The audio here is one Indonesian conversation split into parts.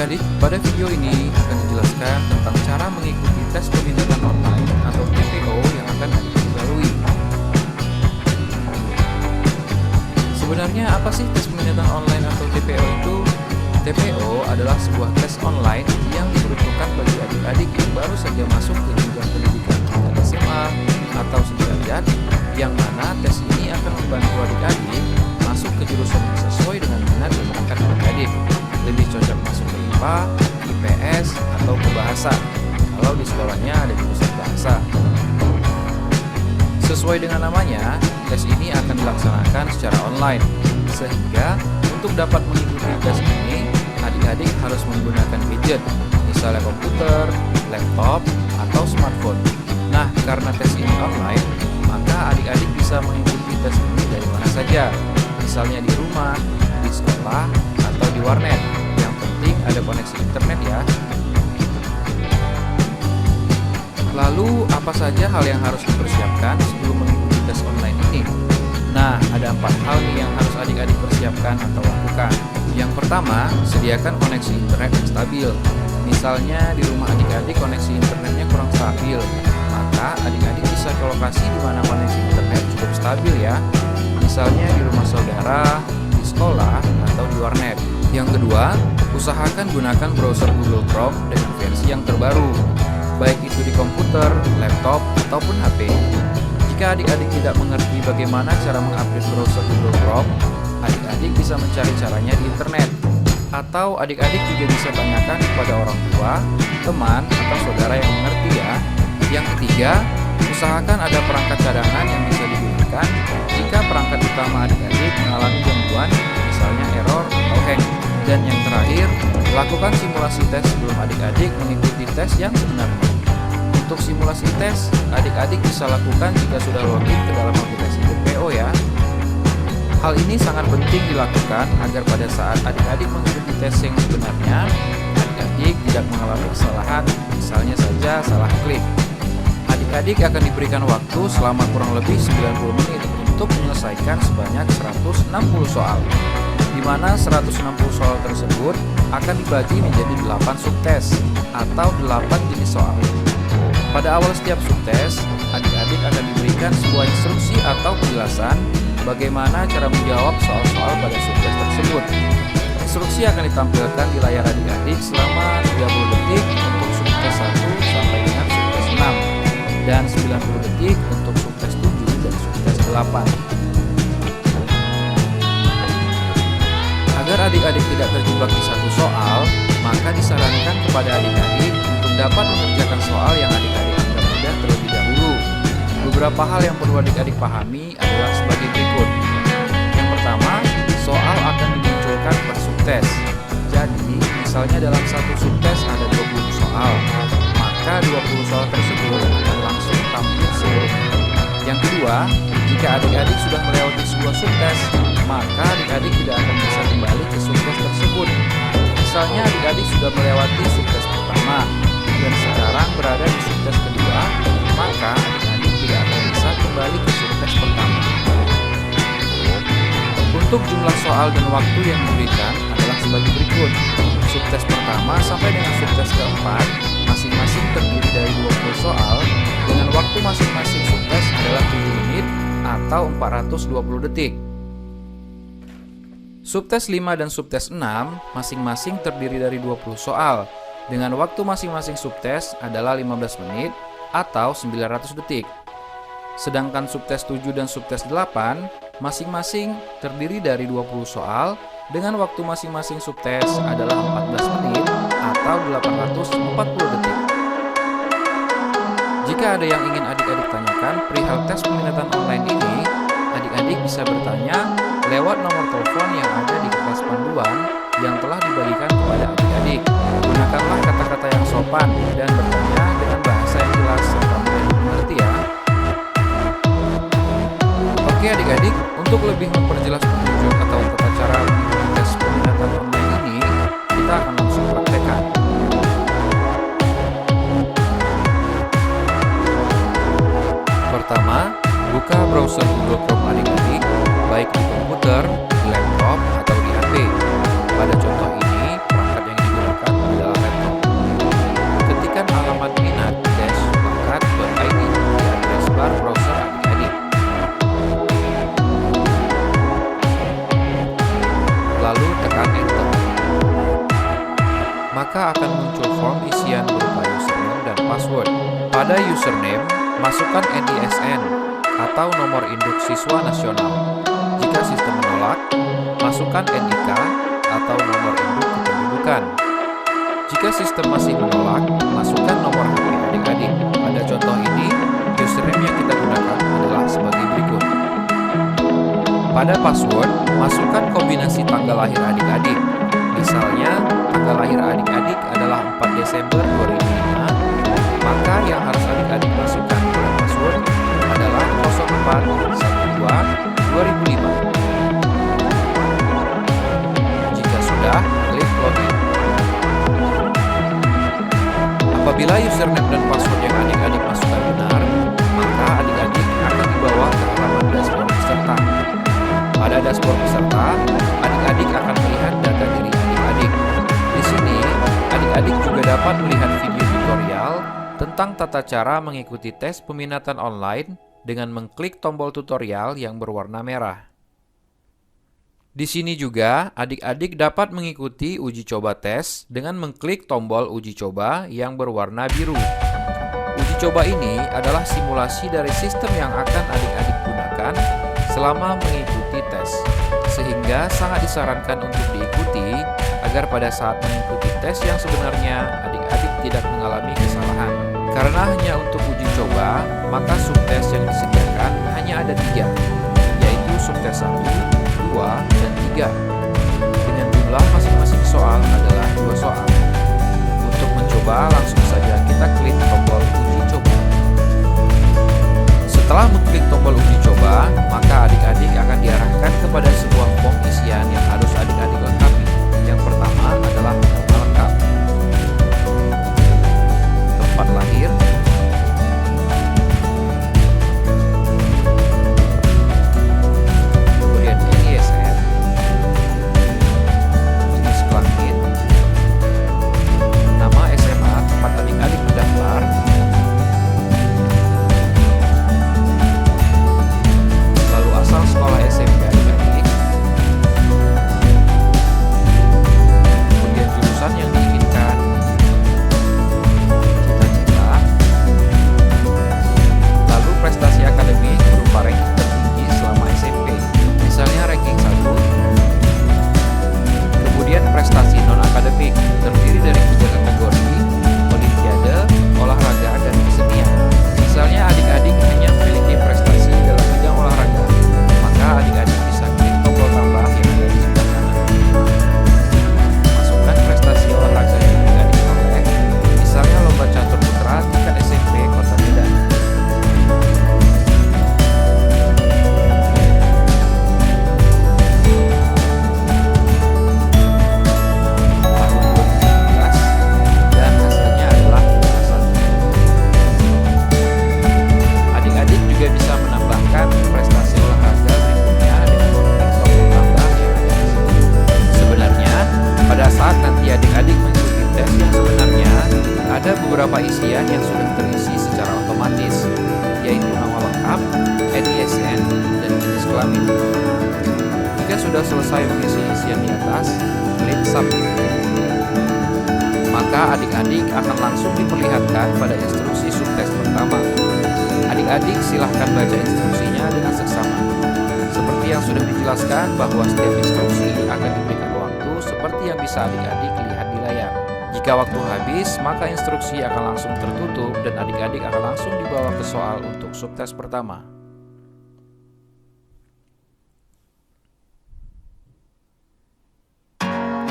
Adik-adik, pada video ini akan dijelaskan tentang cara mengikuti tes peminatan online atau TPO yang akan adik-adik lalui. Sebenarnya apa sih tes peminatan online atau TPO itu? TPO adalah sebuah tes online yang diperuntukkan bagi adik-adik yang baru saja masuk ke jenjang pendidikan tingkat SMA atau sederajat, yang mana tes ini akan membantu adik-adik masuk ke jurusan yang sesuai dengan minat dan bakat adik-adik. Lebih cocok masuk ke IPA, IPS, atau ke bahasa kalau di sekolahnya ada jurusan bahasa. Sesuai dengan namanya, tes ini akan dilaksanakan secara online, sehingga untuk dapat mengikuti tes ini, adik-adik harus menggunakan gadget, misalnya komputer, laptop, atau smartphone. Nah, karena tes ini online, maka adik-adik bisa mengikuti tes ini dari mana saja, misalnya di rumah, di sekolah, atau di warnet. Yang penting ada koneksi internet ya. Lalu, apa saja hal yang harus dipersiapkan sebelum mengikuti tes online ini? Nah, ada 4 hal nih yang harus adik-adik persiapkan atau lakukan. Yang pertama, sediakan koneksi internet yang stabil. Misalnya di rumah adik-adik koneksi internetnya kurang stabil, maka adik-adik bisa ke lokasi di mana koneksi internet cukup stabil ya. Misalnya di rumah saudara, di sekolah, atau di warnet. Yang kedua, usahakan gunakan browser Google Chrome dengan versi yang terbaru, baik itu di komputer, laptop, ataupun HP. Jika adik-adik tidak mengerti bagaimana cara mengupdate browser Google Chrome, adik-adik bisa mencari caranya di internet. Atau adik-adik juga bisa tanyakan kepada orang tua, teman, atau saudara yang mengerti ya. Yang ketiga, usahakan ada perangkat cadangan yang bisa digunakan jika perangkat utama adik-adik mengalami gangguan, misalnya error atau hang. Dan yang terakhir, lakukan simulasi tes sebelum adik-adik mengikuti tes yang sebenarnya. Untuk simulasi tes, adik-adik bisa lakukan jika sudah login ke dalam aplikasi TPO ya. Hal ini sangat penting dilakukan agar pada saat adik-adik mengikuti tes yang sebenarnya, adik-adik tidak mengalami kesalahan, misalnya saja salah klik. Adik-adik akan diberikan waktu selama kurang lebih 90 menit untuk menyelesaikan sebanyak 160 soal, di mana 160 soal tersebut akan dibagi menjadi 8 subtes atau 8 jenis soal. Pada awal setiap subtes, adik-adik akan diberikan sebuah instruksi atau penjelasan bagaimana cara menjawab soal-soal pada subtes tersebut. Instruksi akan ditampilkan di layar adik-adik selama 30 detik untuk subtes 1 sampai dengan subtes 6 dan 90 detik untuk subtes 7 dan subtes 8. Agar adik-adik tidak terjebak di satu soal, maka disarankan kepada adik-adik untuk dapat mengerjakan soal yang adik-adik anggap mudah terlebih dahulu. Beberapa hal yang perlu adik-adik pahami adalah sebagai berikut. Yang pertama, soal akan dimunculkan per subtes. Jadi, misalnya dalam satu subtes ada 20 soal, maka 20 soal tersebut akan langsung tampil seluruhnya. Yang kedua, jika adik-adik sudah melewati sebuah subtes, maka adik-adik tidak akan bisa kembali ke subtes tersebut. Misalnya adik-adik sudah melewati subtes pertama dan sekarang berada di subtes kedua, maka adik-adik tidak akan bisa kembali ke subtes pertama. Untuk jumlah soal dan waktu yang diberikan adalah sebagai berikut. Subtes pertama sampai dengan subtes keempat masing-masing terdiri dari 20 soal dengan waktu masing-masing subtes adalah 7 menit atau 420 detik. Subtes 5 dan subtes 6 masing-masing terdiri dari 20 soal dengan waktu masing-masing subtes adalah 15 menit atau 900 detik. Sedangkan subtes 7 dan subtes 8 masing-masing terdiri dari 20 soal dengan waktu masing-masing subtes adalah 14 menit atau 840 detik. Jika ada yang ingin adik-adik tanyakan perihal tes peminatan online ini, adik-adik bisa bertanya lewat nomor telepon yang ada di kertas panduan yang telah dibagikan kepada adik-adik. Gunakanlah kata-kata yang sopan dan bertanya dengan bahasa yang jelas serta mudah dimengerti ya. Oke adik-adik, untuk lebih memperjelas petunjuk atau tata cara mengikuti tes peminatan online ini, kita akan langsung praktekkan. Pertama, buka browser Google Chrome adik-adik, baik di komputer, di laptop, atau di HP. Pada contoh ini, perangkat yang digunakan muncul form isian berupa username dan password. Pada username, masukkan NISN atau nomor induk siswa nasional. Jika sistem menolak, masukkan NIK atau nomor induk kependudukan. Jika sistem masih menolak, masukkan nomor HP adik-adik. Pada contoh ini, username yang kita gunakan adalah sebagai berikut. Pada password, masukkan kombinasi tanggal lahir adik-adik. Misalnya, tanggal lahir adik-adik adalah 4 Desember 2005, maka yang harus adik-adik masukkan pada password adalah 04122005. Jika sudah, klik login. Apabila username dan password yang adik-adik masukkan benar, maka adik-adik akan dibawa ke halaman dashboard peserta. Pada dashboard peserta, adik-adik akan melihat data diri adik-adik. Di sini, adik-adik juga dapat melihat video tutorial tentang tata cara mengikuti tes peminatan online dengan mengklik tombol tutorial yang berwarna merah. Di sini juga, adik-adik dapat mengikuti uji coba tes dengan mengklik tombol uji coba yang berwarna biru. Uji coba ini adalah simulasi dari sistem yang akan adik-adik gunakan selama mengikuti tes, sehingga sangat disarankan untuk diikuti agar pada saat mengikuti tes yang sebenarnya adik-adik tidak mengalami kesalahan. Karena hanya untuk uji coba, maka subtes yang disediakan hanya ada 3, yaitu subtes 1, 2, dan 3. Dengan jumlah masing-masing soal adalah 2 soal. Untuk mencoba, langsung saja kita klik tombol uji coba. Setelah mengklik tombol uji coba, maka adik-adik akan diarahkan kepada sebuah form isian yang harus adik-adik lengkapi. Yang pertama adalah nama lengkap, tempat lahir, kemudian NISN, jenis kelamin, nama SMA tempat adik-adik mendaftar, lalu asal sekolah SMP adik-adik, kemudian jurusan yang diinginkan, cita-cita, lalu prestasi akademik berupa ranking tertinggi selama SMP, misalnya ranking 1. Kemudian prestasi non-akademik terdiri dari 3 kategori, olimpiade, olahraga, dan kesenian. Misalnya adik-adik hanya memiliki prestasi dalam bidang olahraga, maka adik-adik bisa klik tombol tambah yang ada di sebelah kanan. Masukkan prestasi olahraga yang adik-adik peroleh, misalnya lomba catur putra tingkat SMP Kota Medan. Tahun 2019 dan hasilnya adalah 1. Adik-adik juga bisa menambahkan prestasi olahraga berikutnya dengan mengklik tombol tambah yang ada di sini. Sebenarnya, pada saat nanti adik-adik mengikuti tes yang sebenarnya, ada beberapa isian yang sudah terisi secara otomatis, yaitu nama lengkap, NISN, dan jenis kelamin. Jika sudah selesai mengisi isian di atas, klik submit. Maka adik-adik akan langsung diperlihatkan pada instruksi subtes pertama. Adik-adik silahkan baca instruksinya dengan seksama. Seperti yang sudah dijelaskan bahwa setiap instruksi akan diberikan waktu seperti yang bisa adik-adik lihat di layar. Jika waktu habis, maka instruksi akan langsung tertutup dan adik-adik akan langsung dibawa ke soal untuk subtes pertama.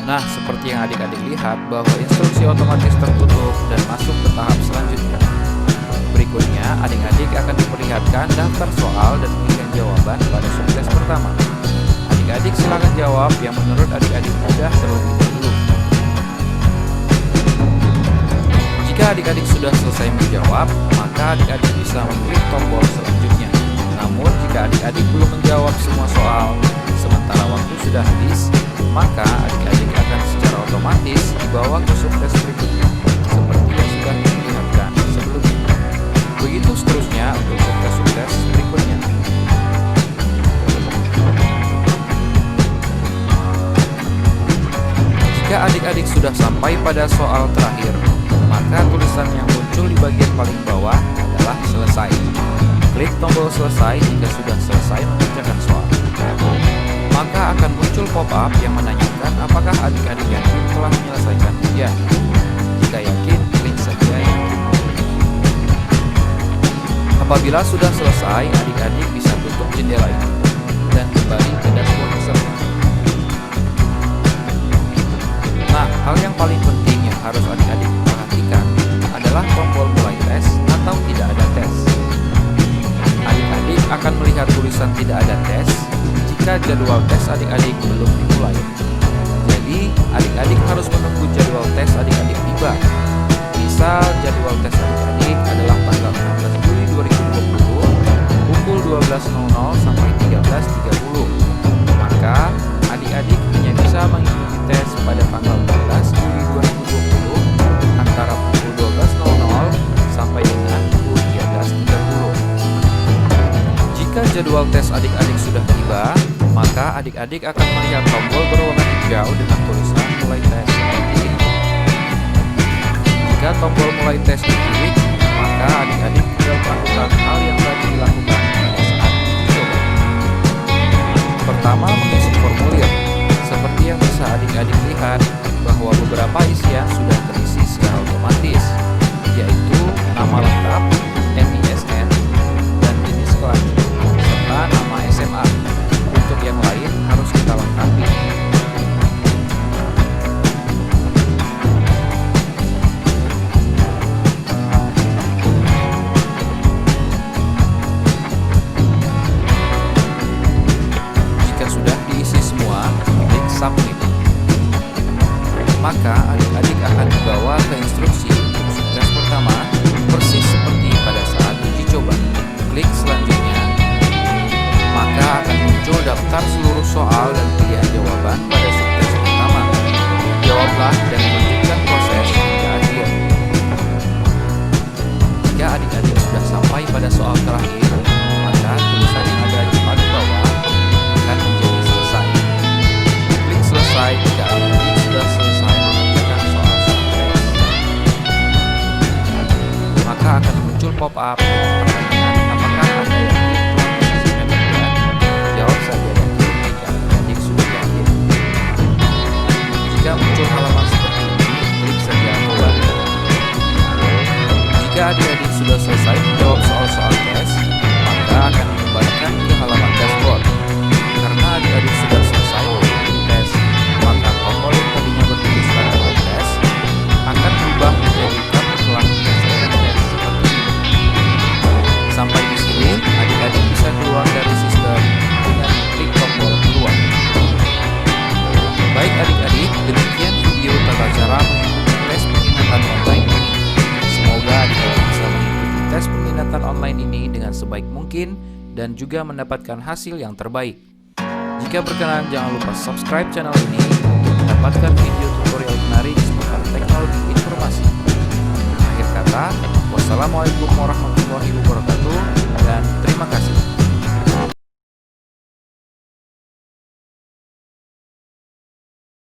Nah, seperti yang adik-adik lihat bahwa instruksi otomatis tertutup dan masuk ke tahap selanjutnya. Berikutnya, adik-adik akan diperlihatkan daftar soal dan pilihan jawaban pada subtes pertama. Adik-adik silakan jawab yang menurut adik-adik mudah terlebih dahulu. Jika adik-adik sudah selesai menjawab, maka adik-adik bisa mengklik tombol selanjutnya. Namun, jika adik-adik belum menjawab semua soal, sementara waktu sudah habis, maka adik-adik akan secara otomatis dibawa ke subtes berikutnya, seperti yang sudah diperlihatkan sebelumnya. Begitu seterusnya untuk subtes-subtes berikutnya. Jika adik-adik sudah sampai pada soal terakhir maka tulisan yang muncul di bagian paling bawah adalah selesai. Klik tombol selesai jika sudah selesai mengerjakan soal. Maka akan muncul pop-up yang menanyakan apakah adik-adik yakin telah menyelesaikan ujian. Jika yakin, klik saja yakin. Apabila sudah selesai, adik-adik bisa tutup jendela itu dan kembali ke dashboard peserta. Nah, hal yang paling penting yang harus adik-adik perhatikan adalah tombol mulai tes atau tidak ada tes. Adik-adik akan melihat tulisan tidak ada tes jika jadwal tes adik-adik belum dimulai. Jadi, adik-adik harus menunggu jadwal tes adik-adik tiba. Misal, jadwal tes adik-adik adalah tanggal 16 Juli 2020 pukul 12.00 sampai 13.30. Maka, adik-adik hanya bisa mengikuti tes pada tanggal 14 Juli 2020 antara pukul 12.00 sampai dengan pukul 13.30. Jika jadwal tes adik-adik sudah tiba, maka adik-adik akan melihat tombol berwarna hijau dengan tulisan mulai tes seperti ini. Jika tombol mulai tes diklik, maka adik-adik tinggal melakukan hal yang tadi dilakukan pada saat uji coba. Pertama, mengisi formulir. Seperti yang bisa adik-adik lihat, bahwa beberapa isian sudah terisi secara otomatis, yaitu nama lengkap, NISN, dan jenis kelamin, serta nama SMA. Untuk yang lain harus kita lengkapi. Jika sudah diisi semua, klik submit. Maka adik-adik akan dibawa ke instruksi untuk tes pertama, persis seperti pada saat uji coba. Klik selanjutnya, maka akan muncul daftar seluruh soal dan pilihan jawaban pada subtes pertama. Jawablah dan lanjutkan proses hingga akhir. Jika adik-adik sudah sampai pada soal terakhir, maka tulisan yang ada di paling bawah akan menjadi selesai. Klik selesai jika adik-adik sudah selesai mengerjakan soal-soal tes. Maka akan muncul pop-up pertanyaan apakah Anda yakin telah menyelesaikan ujian. Jawab saja yakin jika adik sudah yakin. Jika muncul halaman seperti ini, klik saja kembali. Jika adik-adik sudah selesai menjawab soal-soal tes, maka akan dikembalikan ke halaman dashboard. Karena adik-adik sudah selesai mengikuti tes, maka tombol yang tadinya bertuliskan dalam tes akan berubah menjadi kamu telah menyelesaikan tes seperti ini. Sampai di sini, adik-adik bisa keluar dari sistem dengan klik tombol keluar. Baik adik-adik, demikian video tata cara mengikuti tes peminatan online ini. Semoga adik-adik bisa mengikuti tes peminatan online ini dengan sebaik mungkin dan juga mendapatkan hasil yang terbaik. Jika berkenan, jangan lupa subscribe channel ini untuk mendapatkan video tutorial menarik seputar teknologi informasi. Akhir kata, wassalamualaikum warahmatullahi wabarakatuh.